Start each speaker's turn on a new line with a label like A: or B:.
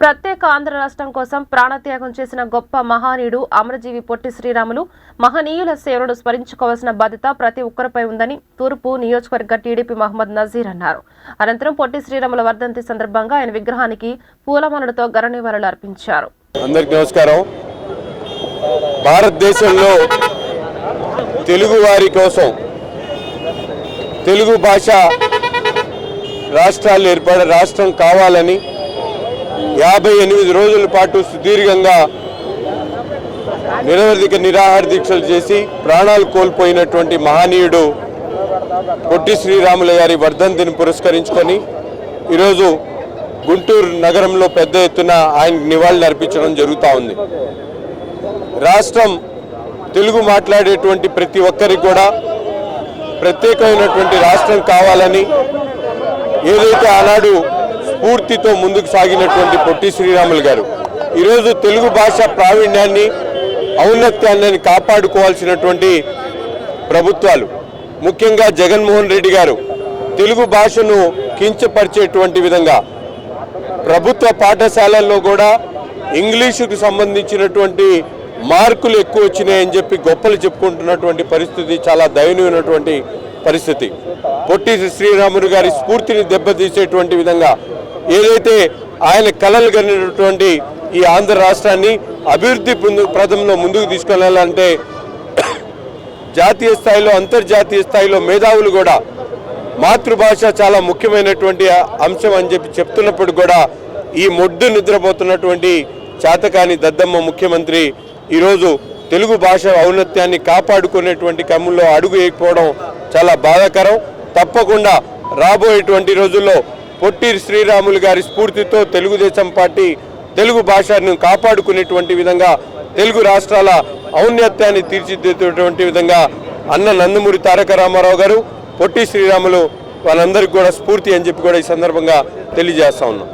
A: ప్రత్యేక ఆంధ్ర రాష్ట్రం కోసం ప్రాణత్యాగం చేసిన గొప్ప మహానీయుడు అమరజీవి పొట్టి శ్రీరాములు మహనీయుల సేవలను స్మరించుకోవాల్సిన బాధ్యత ప్రతి ఒక్కరిపై ఉందని తూర్పు నియోజకవర్గ టీడీపీ మహమ్మద్ నజీర్ అన్నారు. అనంతరం పొట్టి శ్రీరాముల వర్ధంతి సందర్భంగా ఆయన విగ్రహానికి పూలమాలలతో ఘన నివాళులు అర్పించారు.
B: అందరికీ నమస్కారం. భారతదేశంలో తెలుగు వారి కోసం తెలుగు భాష రాష్ట్రాలు ఏర్పడే రాష్ట్రం కావాలని 58 రోజుల పాటు సుదీర్ఘంగా నిరవధిక నిరాహార దీక్షలు చేసి ప్రాణాలు కోల్పోయినటువంటి మహనీయుడు పొట్టి శ్రీరాములు గారి వర్ధంతిని పురస్కరించుకొని ఈరోజు గుంటూరు నగరంలో పెద్ద ఎత్తున ఆయన నివాళులు అర్పించడం జరుగుతూ ఉంది. రాష్ట్రం తెలుగు మాట్లాడేటువంటి ప్రతి ఒక్కరికి కూడా ప్రత్యేకమైనటువంటి రాష్ట్రం కావాలని ఏదైతే ఆనాడు స్ఫూర్తితో ముందుకు సాగినటువంటి పొట్టి శ్రీరాములు గారు ఈరోజు తెలుగు భాష ప్రావీణ్యాన్ని ఔన్నత్యాన్ని కాపాడుకోవాల్సినటువంటి ప్రభుత్వాలు, ముఖ్యంగా జగన్మోహన్ రెడ్డి గారు తెలుగు భాషను కించపరిచేటువంటి విధంగా ప్రభుత్వ పాఠశాలల్లో కూడా ఇంగ్లీషుకు సంబంధించినటువంటి మార్కులు ఎక్కువ వచ్చినాయని చెప్పి గొప్పలు చెప్పుకుంటున్నటువంటి పరిస్థితి చాలా దయనీయమైనటువంటి పరిస్థితి. పొట్టి శ్రీరాములు గారి స్ఫూర్తిని దెబ్బతీసేటువంటి విధంగా ఏదైతే ఆయన కలలు కనినటువంటి ఈ ఆంధ్ర రాష్ట్రాన్ని అభివృద్ధి ప్రదంలో ముందుకు తీసుకెళ్లాలంటే జాతీయ స్థాయిలో అంతర్జాతీయ స్థాయిలో మేధావులు కూడా మాతృభాష చాలా ముఖ్యమైనటువంటి అంశం అని చెప్పి చెప్తున్నప్పుడు కూడా ఈ మొడ్డు నిద్రపోతున్నటువంటి చాతకాని దద్దమ్మ ముఖ్యమంత్రి ఈరోజు తెలుగు భాష ఔన్నత్యాన్ని కాపాడుకునేటువంటి క్రమంలో అడుగు వేయకపోవడం చాలా బాధాకరం. తప్పకుండా రాబోయేటువంటి రోజుల్లో పొట్టి శ్రీరాములు గారి స్ఫూర్తితో తెలుగుదేశం పార్టీ తెలుగు భాషను కాపాడుకునేటువంటి విధంగా తెలుగు రాష్ట్రాల ఔన్నత్యాన్ని తీర్చిదిద్దేటువంటి విధంగా అన్న నందమూరి తారక రామారావు గారు పొట్టి శ్రీరాములు వాళ్ళందరికీ కూడా స్ఫూర్తి అని చెప్పి కూడా ఈ సందర్భంగా తెలియజేస్తా ఉన్నాం.